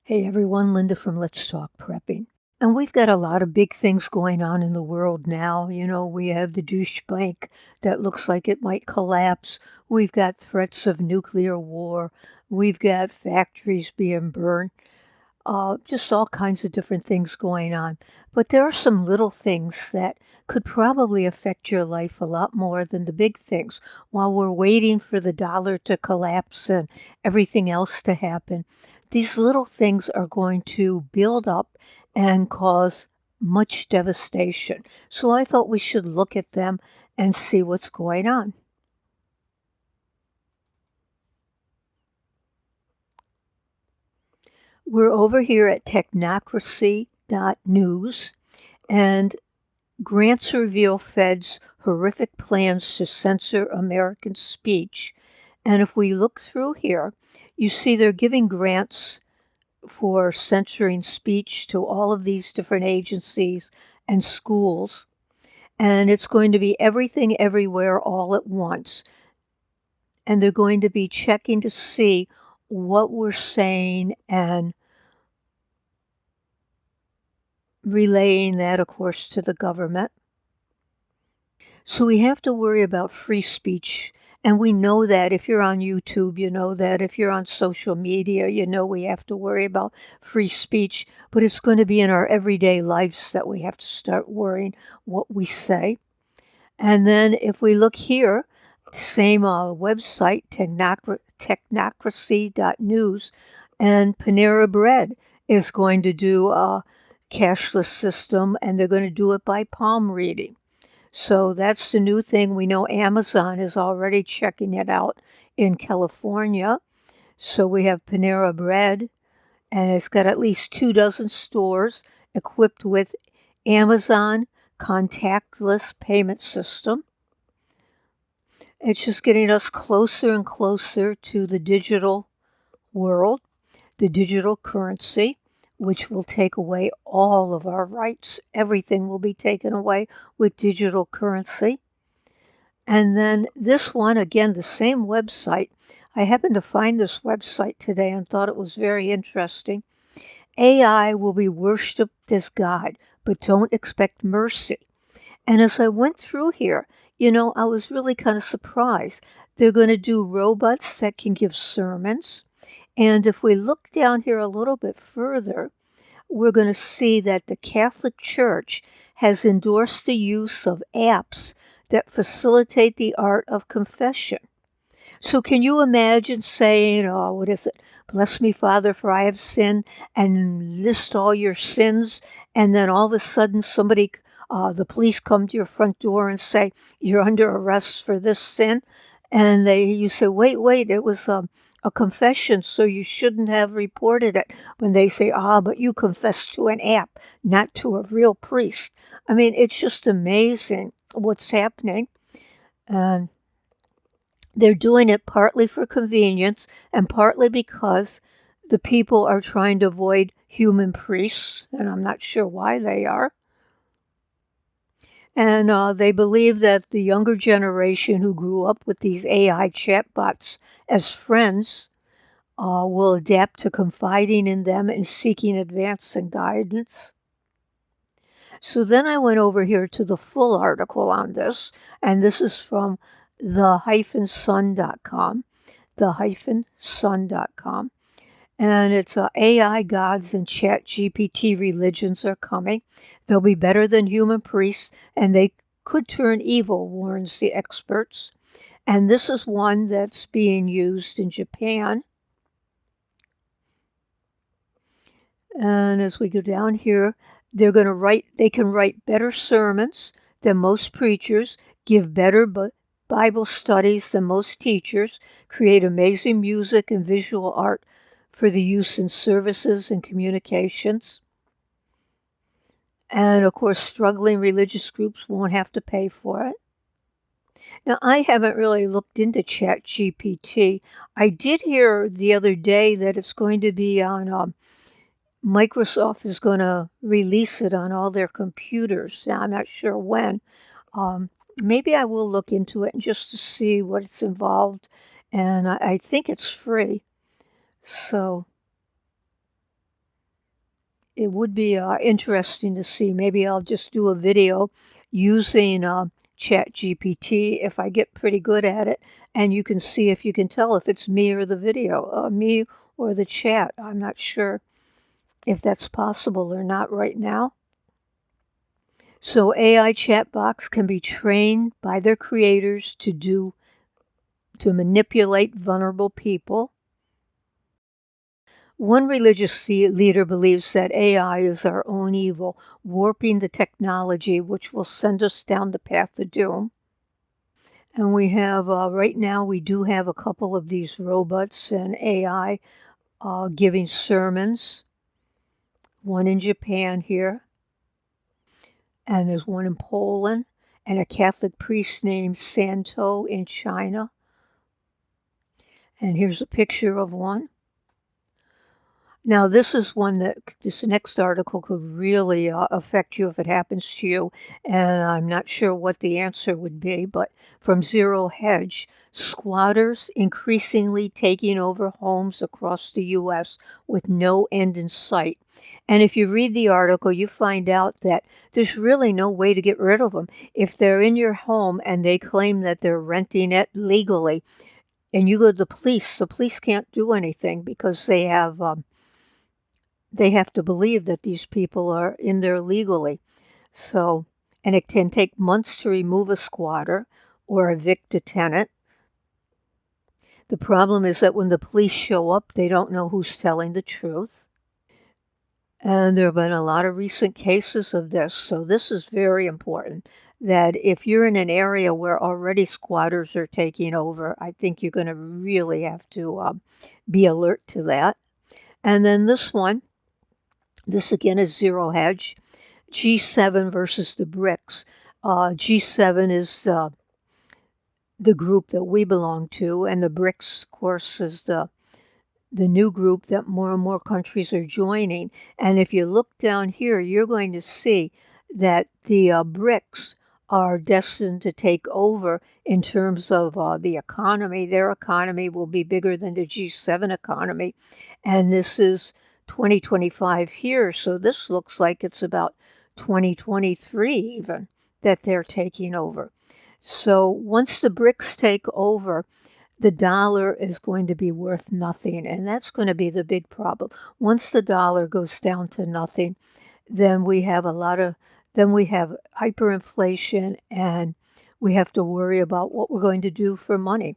Hey everyone, Linda from Let's Talk Prepping. And we've got a lot of big things going on in the world now. We have the douche bank that looks like it might collapse. We've got threats of nuclear war. We've got factories being burned. Just all kinds of different things going on. But there are some little things that could probably affect your life a lot more than the big things. While we're waiting for the dollar to collapse and everything else to happen, these little things are going to build up and cause much devastation. So I thought we should look at them and see what's going on. We're over here at technocracy.news, and grants reveal Fed's horrific plans to censor American speech. And if we look through here, you see they're giving grants for censoring speech to all of these different agencies and schools. And it's going to be everything everywhere all at once. And they're going to be checking to see what we're saying and relaying that, of course, to the government. So we have to worry about free speech. And we know that if you're on YouTube, you know that if you're on social media, you know we have to worry about free speech. But it's going to be in our everyday lives that we have to start worrying what we say. And then if we look here, same website, technocracy.news, and Panera Bread is going to do a cashless system, and they're going to do it by palm reading. So that's the new thing. We know Amazon is already checking it out in California. So we have Panera Bread, and it's got at least 24 stores equipped with Amazon contactless payment system. It's just getting us closer and closer to the digital world, the digital currency, which will take away all of our rights. Everything will be taken away with digital currency. And then this one, again, the same website. I happened to find this website today and thought it was very interesting. AI will be worshipped as God, but don't expect mercy. And as I went through here, I was really kind of surprised. They're going to do robots that can give sermons. And if we look down here a little bit further, we're going to see that the Catholic Church has endorsed the use of apps that facilitate the art of confession. So can you imagine saying, oh, what is it? Bless me, Father, for I have sinned, and list all your sins, and then all of a sudden the police come to your front door and say, you're under arrest for this sin, and you say, wait, it was a confession, so you shouldn't have reported it. When they say, but you confessed to an app, not to a real priest. I mean, it's just amazing what's happening. And they're doing it partly for convenience and partly because the people are trying to avoid human priests, and I'm not sure why they are. And they believe that the younger generation who grew up with these AI chatbots as friends will adapt to confiding in them and seeking advice and guidance. So then I went over here to the full article on this, and this is from the-sun.com, the-sun.com. And it's AI gods and chat GPT religions are coming. They'll be better than human priests, and they could turn evil, warns the experts. And this is one that's being used in Japan. And as we go down here, they can write better sermons than most preachers, give better Bible studies than most teachers, create amazing music and visual art for the use in services and communications. And of course, struggling religious groups won't have to pay for it. Now, I haven't really looked into ChatGPT. I did hear the other day that it's going to be on Microsoft is going to release it on all their computers. Now, I'm not sure when. Maybe I will look into it just to see what's involved. And I think it's free. So it would be interesting to see. Maybe I'll just do a video using ChatGPT if I get pretty good at it, and you can see if you can tell if it's me or the video, me or the chat. I'm not sure if that's possible or not right now. So AI chatbots can be trained by their creators to manipulate vulnerable people. One religious leader believes that AI is our own evil, warping the technology which will send us down the path of doom. And we have, right now, we do have a couple of these robots and AI giving sermons. One in Japan here, and there's one in Poland, and a Catholic priest named Santo in China. And here's a picture of one. Now, this is one that this next article could really affect you if it happens to you, and I'm not sure what the answer would be, but from Zero Hedge, squatters increasingly taking over homes across the U.S. with no end in sight. And if you read the article, you find out that there's really no way to get rid of them. If they're in your home and they claim that they're renting it legally, and you go to the police can't do anything because they have to believe that these people are in there legally. So, and it can take months to remove a squatter or evict a tenant. The problem is that when the police show up, they don't know who's telling the truth. And there have been a lot of recent cases of this. So this is very important, that if you're in an area where already squatters are taking over, I think you're going to really have to be alert to that. And then this again is Zero Hedge, G7 versus the BRICS. G7 is the group that we belong to, and the BRICS, of course, is the new group that more and more countries are joining. And if you look down here, you're going to see that the BRICS are destined to take over in terms of the economy. Their economy will be bigger than the G7 economy. And this is 2025 here, so this looks like it's about 2023 even that they're taking over. So once the BRICS take over, the dollar is going to be worth nothing, and that's going to be the big problem. Once the dollar goes down to nothing, then we have hyperinflation, and we have to worry about what we're going to do for money.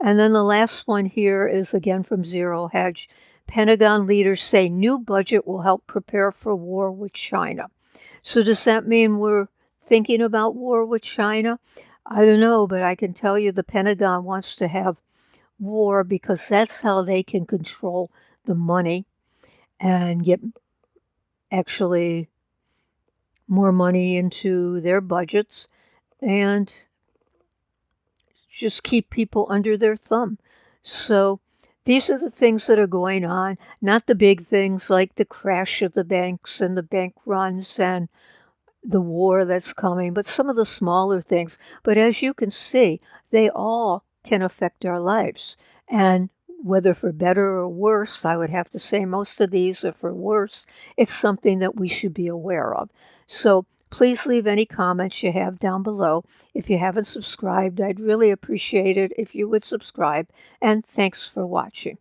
And then the last one here is again from Zero Hedge. Pentagon leaders say new budget will help prepare for war with China. So does that mean we're thinking about war with China? I don't know, but I can tell you the Pentagon wants to have war because that's how they can control the money and get actually more money into their budgets and just keep people under their thumb. So these are the things that are going on, not the big things like the crash of the banks and the bank runs and the war that's coming, but some of the smaller things. But as you can see, they all can affect our lives. And whether for better or worse, I would have to say most of these are for worse, it's something that we should be aware of. So please leave any comments you have down below. If you haven't subscribed, I'd really appreciate it if you would subscribe. And thanks for watching.